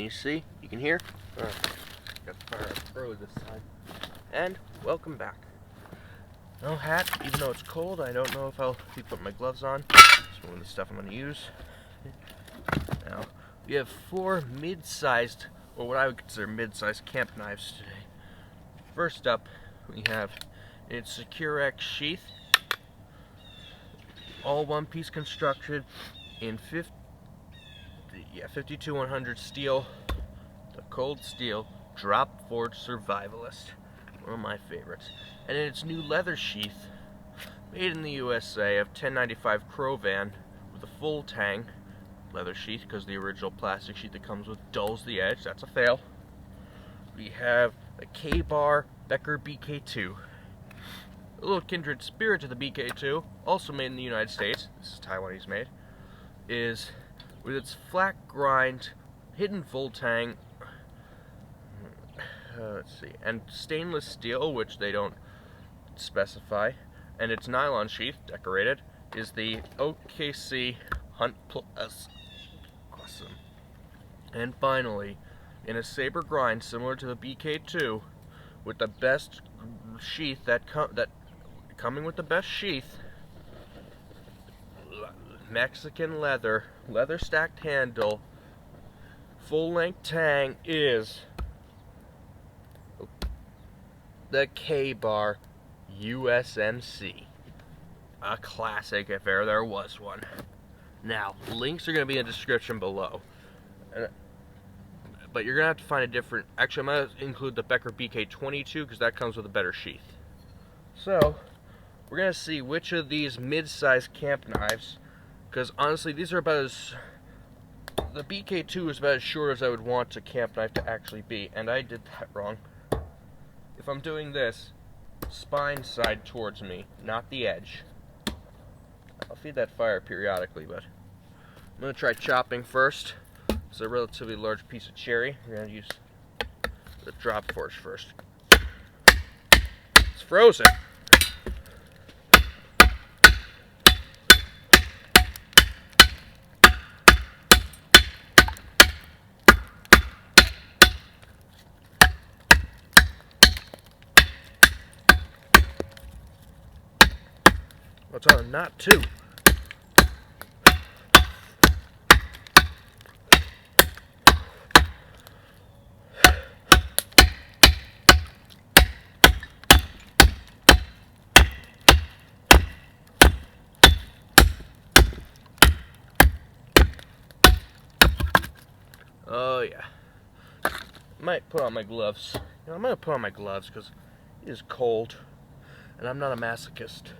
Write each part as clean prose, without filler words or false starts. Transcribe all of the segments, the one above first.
you see? You can hear? Got the Fire Pro this time. And welcome back. No hat, even though it's cold. I don't know if I'll be putting my gloves on. It's one of the stuff I'm going to use. Now, we have 4 mid-sized, or what I would consider mid-sized camp knives today. First up, we have its Securex Sheath. All one-piece construction in 52-100 steel. The cold steel drop forged survivalist. One of my favorites. And in its new leather sheath, made in the USA, of 1095 Crovan with a full tang leather sheath, because the original plastic sheath that comes with dulls the edge. That's a fail. We have a K-bar Becker BK2. A little kindred spirit to the BK2, also made in the United States. This is Taiwanese made. Is with its flat grind, hidden full tang. Let's see, and stainless steel, which they don't specify, and its nylon sheath, decorated, is the OKC Hunt Plus. Awesome. And finally, in a saber grind similar to the BK2, with the best sheath coming with the best sheath, Mexican leather stacked handle, full length tang, is the K-bar USMC. A classic if ever there was one. Now, links are going to be in the description below. But you're going to have to find a different... Actually, I'm going to include the Becker BK22 because that comes with a better sheath. So, we're going to see which of these mid-sized camp knives, because honestly, these are about as... The BK2 is about as short as I would want a camp knife to actually be, and I did that wrong. If I'm doing this, spine side towards me, not the edge. I'll feed that fire periodically, but I'm going to try chopping first. It's a relatively large piece of cherry. We're going to use the drop forge first. It's frozen. What's on? Not two. Oh yeah. Might put on my gloves. You know, I'm gonna put on my gloves because it is cold, and I'm not a masochist.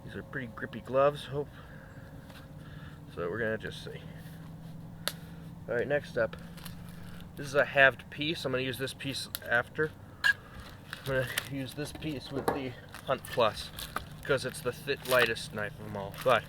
These are pretty grippy gloves, hope. So we're gonna just see. Alright, next up. This is a halved piece. I'm gonna use this piece after. I'm gonna use this piece with the Hunt Plus because it's the lightest knife of them all. But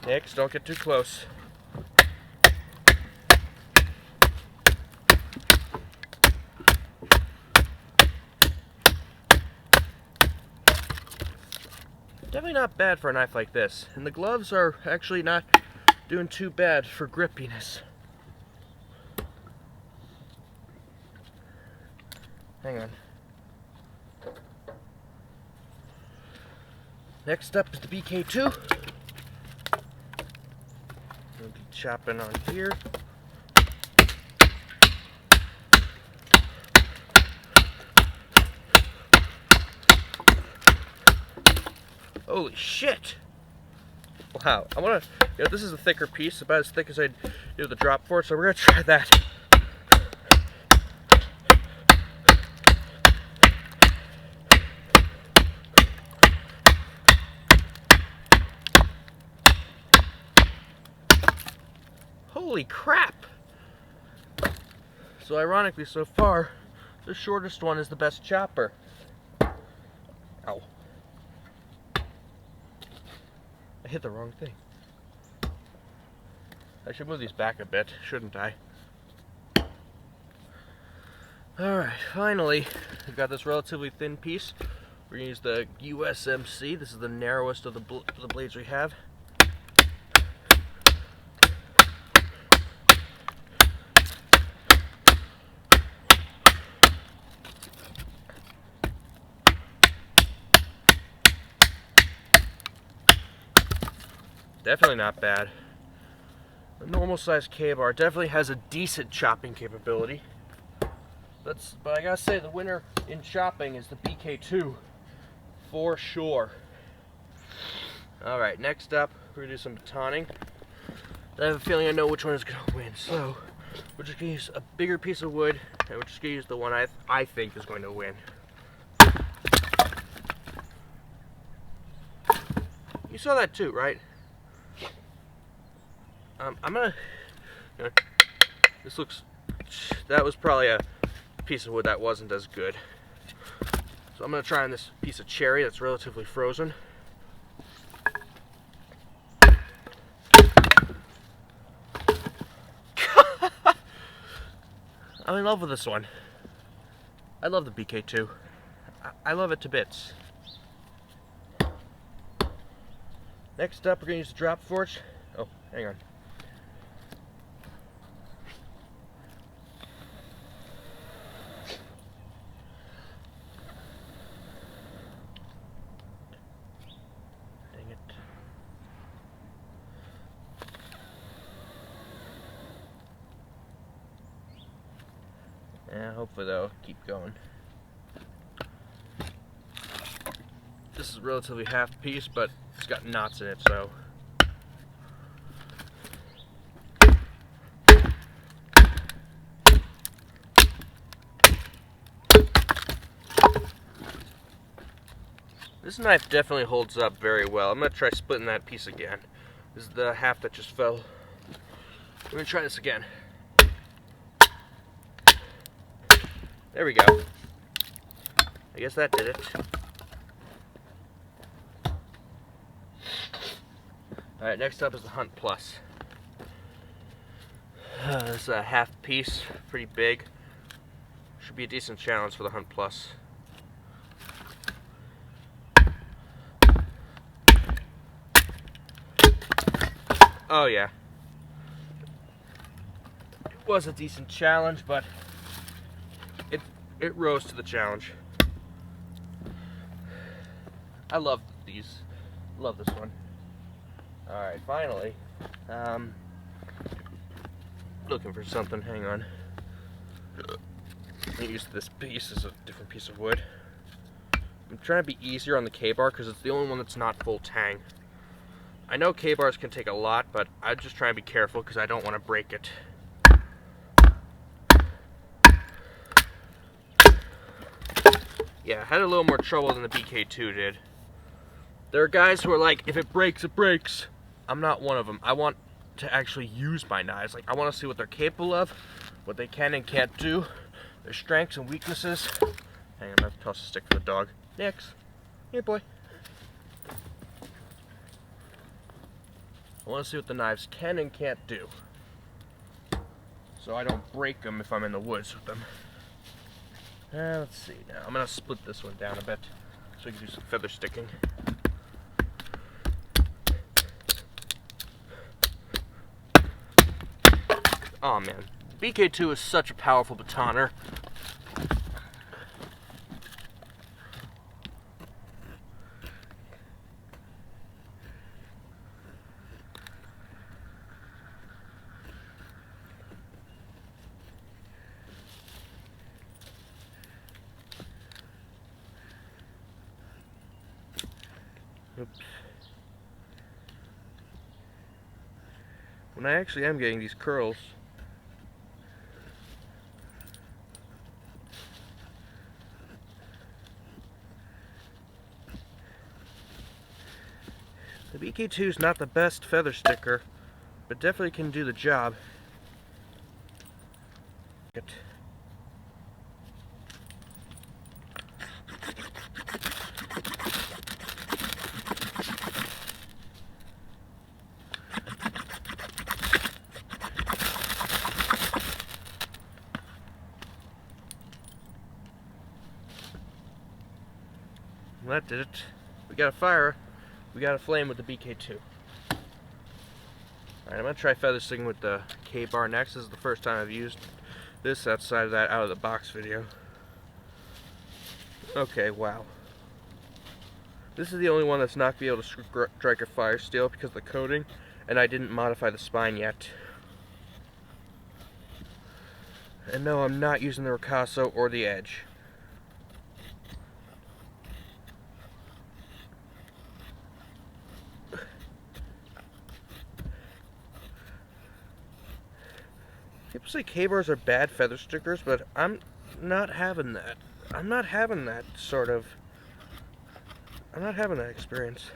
next, don't get too close. Definitely not bad for a knife like this. And the gloves are actually not doing too bad for grippiness. Hang on. Next up is the BK2. We'll be chopping on here. Holy shit! Wow, I wanna, you know, this is a thicker piece, about as thick as I'd do the drop for, so we're gonna try that. Holy crap! So ironically, so far, The shortest one is the best chopper. Ow. I hit the wrong thing. I should move these back a bit, shouldn't I? Alright, finally, we've got this relatively thin piece. We're going to use the USMC. This is the narrowest of the blades we have. Definitely not bad. A normal size K-bar definitely has a decent chopping capability. But I gotta say, the winner in chopping is the BK2 for sure. Alright, next up, we're gonna do some batoning. I have a feeling I know which one is gonna win, so we're just gonna use a bigger piece of wood, and we're just gonna use the one I think is going to win. You saw that too, right? I'm gonna, this looks, that was probably a piece of wood that wasn't as good. So I'm gonna try on this piece of cherry that's relatively frozen. I'm in love with this one. I love the BK2. I love it to bits. Next up, we're gonna use the drop forge. Oh, hang on. Yeah, hopefully that'll keep going. This is relatively half piece, but it's got knots in it, so. This knife definitely holds up very well. I'm going to try splitting that piece again. This is the half that just fell. I'm going to try this again. There we go. I guess that did it. Alright, next up is the Hunt Plus. This is a half piece, pretty big. Should be a decent challenge for the Hunt Plus. Oh yeah. It was a decent challenge, but it rose to the challenge. I love these. Love this one. Alright, finally. Looking for something, hang on. I'm gonna use this piece as a different piece of wood. I'm trying to be easier on the K-bar because it's the only one that's not full tang. I know K-bars can take a lot, but I just try and be careful because I don't want to break it. Yeah, I had a little more trouble than the BK2 did. There are guys who are like, if it breaks, it breaks. I'm not one of them. I want to actually use my knives. Like, I want to see what they're capable of, what they can and can't do, their strengths and weaknesses. Hang on, I have to toss a stick for the dog. Nix. Here, boy. I want to see what the knives can and can't do, so I don't break them if I'm in the woods with them. Let's see now. I'm going to split this one down a bit so we can do some feather sticking. Oh man, BK2 is such a powerful batoner. Oops. When I actually am getting these curls, the BK2 is not the best feather sticker, but definitely can do the job. Well, that did it. We got a fire. We got a flame with the BK2. Alright, I'm going to try feather sticking with the K-bar next. This is the first time I've used this outside of that out of the box video. Okay, wow. This is the only one that's not going to be able to strike a fire steel because of the coating, and I didn't modify the spine yet. And no, I'm not using the ricasso or the edge. People say K-bars are bad feather stickers, but I'm not having that. I'm not having that experience.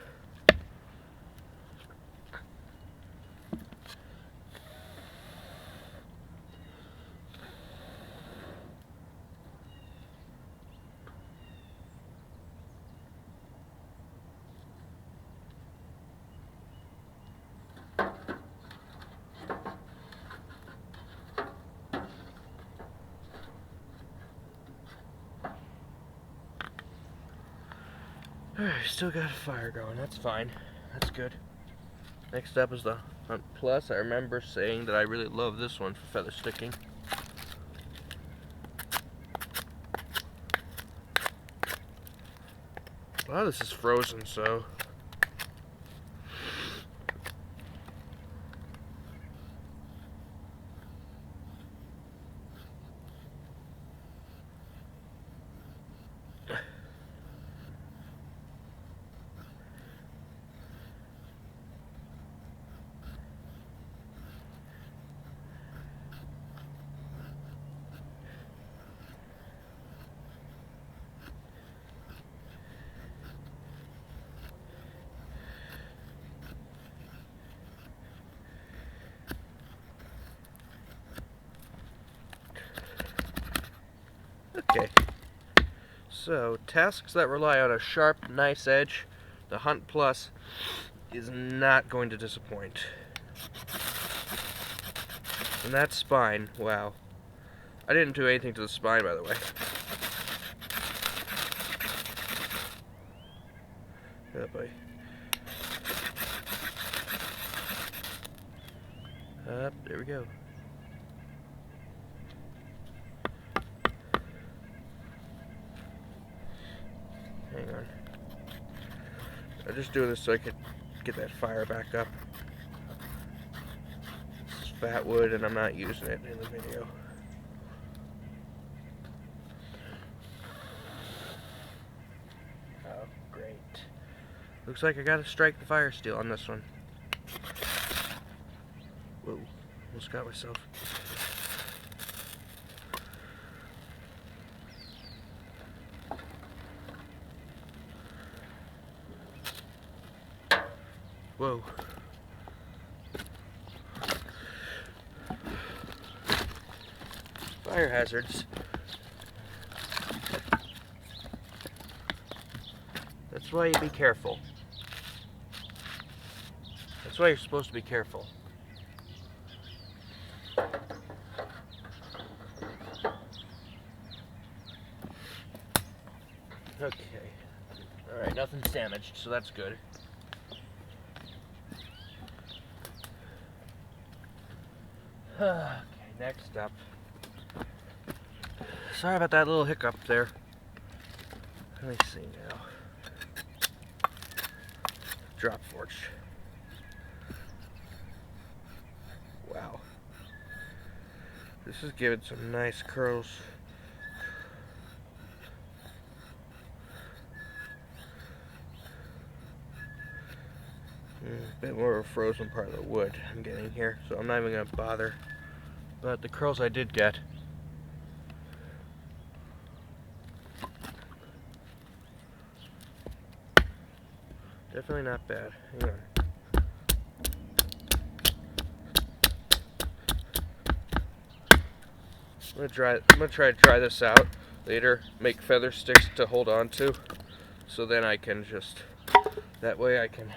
Alright, still got a fire going. That's fine. That's good. Next up is the Hunt Plus. I remember saying that I really love this one for feather sticking. A lot of this is frozen, so... Okay, so tasks that rely on a sharp, nice edge, the Hunt Plus is not going to disappoint. And that spine, wow. I didn't do anything to the spine, by the way. Oh boy. There we go. Hang on. I'm just doing this so I could get that fire back up. It's fat wood and I'm not using it in the video. Oh, great. Looks like I gotta strike the fire steel on this one. Whoa, almost got myself. Whoa. Fire hazards. That's why you be careful. That's why you're supposed to be careful. Okay. Alright, nothing's damaged, so that's good. Okay, next up. Sorry about that little hiccup there. Let me see now. Drop forge. Wow. This is giving some nice curls. A bit more of a frozen part of the wood I'm getting here, so I'm not even going to bother. But the curls I did get. Definitely not bad. Hang on. I'm gonna try to try this out later. Make feather sticks to hold on to, so then I can just that way I can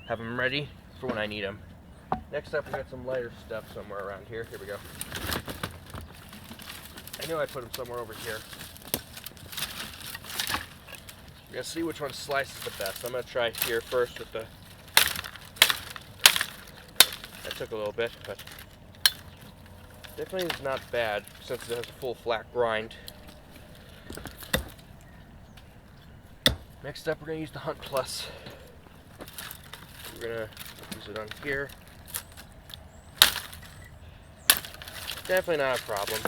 have them ready for when I need them. Next up, we got some lighter stuff somewhere around here. Here we go. I knew I put them somewhere over here. We're gonna see which one slices the best. I'm gonna try here first with the. That took a little bit, but definitely is not bad since it has a full flat grind. Next up, we're gonna use the Hunt Plus. We're gonna use it on here. Definitely not a problem.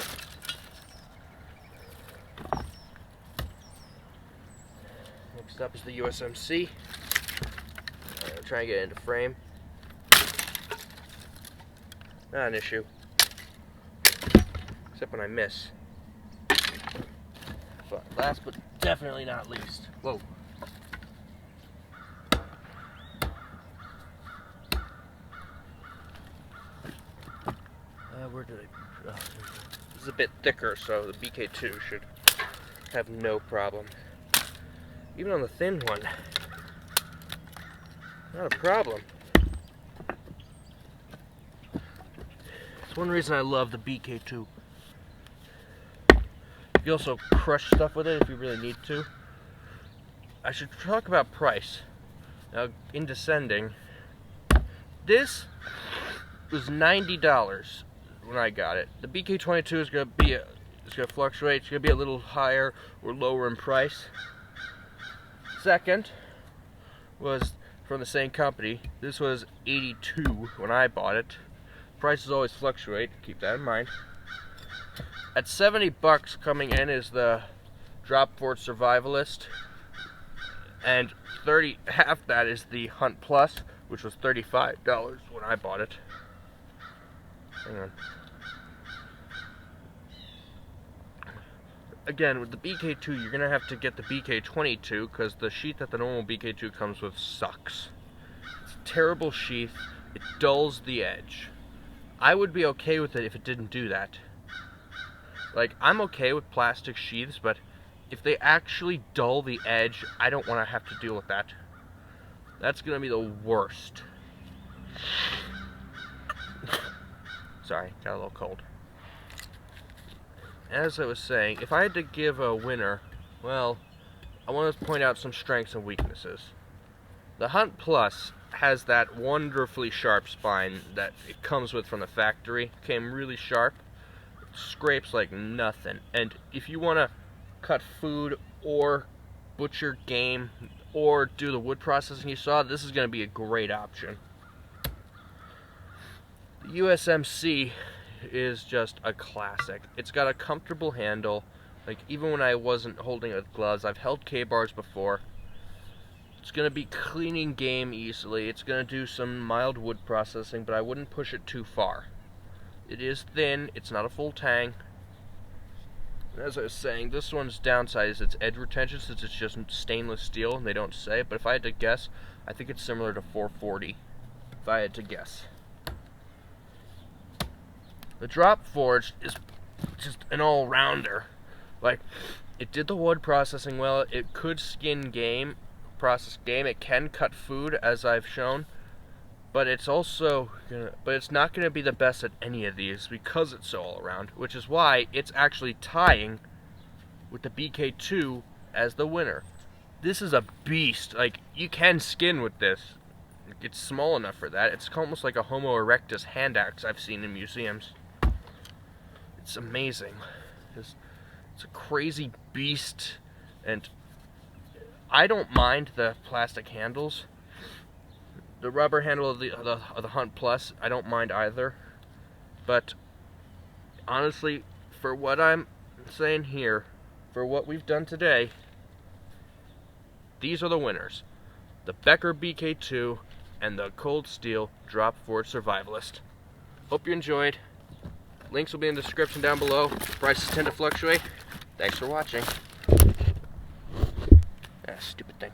Next up is the USMC. I'm gonna try and get it into frame. Not an issue. Except when I miss. But last but definitely not least. Whoa. Where did I... this is a bit thicker, so the BK2 should have no problem. Even on the thin one, not a problem. It's one reason I love the BK2. You can also crush stuff with it if you really need to. I should talk about price. Now, in descending, this was $90 when I got it. The BK22 is going to fluctuate. It's going to be a little higher or lower in price. Second was from the same company. This was $82 when I bought it. Prices always fluctuate. Keep that in mind. At $70 coming in is the Drop Fort Survivalist, and half that is the Hunt Plus, which was $35 when I bought it. Hang on. Again, with the BK2, you're going to have to get the BK22 because the sheath that the normal BK2 comes with sucks. It's a terrible sheath. It dulls the edge. I would be okay with it if it didn't do that. Like, I'm okay with plastic sheaths, but if they actually dull the edge, I don't want to have to deal with that. That's going to be the worst. Sorry, got a little cold. As I was saying, if I had to give a winner, well, I want to point out some strengths and weaknesses. The Hunt Plus has that wonderfully sharp spine that it comes with from the factory. It came really sharp. It scrapes like nothing. And if you want to cut food or butcher game or do the wood processing you saw, this is going to be a great option. The USMC is just a classic. It's got a comfortable handle. Like, even when I wasn't holding it with gloves, I've held K-bars before. It's going to be cleaning game easily. It's going to do some mild wood processing, but I wouldn't push it too far. It is thin. It's not a full tang. And as I was saying, this one's downside is its edge retention, since it's just stainless steel and they don't say. But if I had to guess, I think it's similar to 440. If I had to guess. The Drop Forge is just an all-rounder. Like, it did the wood processing well. It could skin game, process game. It can cut food, as I've shown. But it's also it's not gonna be the best at any of these because it's so all-around. Which is why it's actually tying with the BK2 as the winner. This is a beast. Like, you can skin with this. It's small enough for that. It's almost like a Homo erectus hand axe I've seen in museums. It's amazing. It's a crazy beast, and I don't mind the plastic handles. The rubber handle of the Hunt Plus, I don't mind either. But honestly, for what I'm saying here, for what we've done today, these are the winners. The Becker BK2 and the Cold Steel Drop Fort Survivalist. Hope you enjoyed. Links will be in the description down below. Prices tend to fluctuate. Thanks for watching. Ah, stupid thing.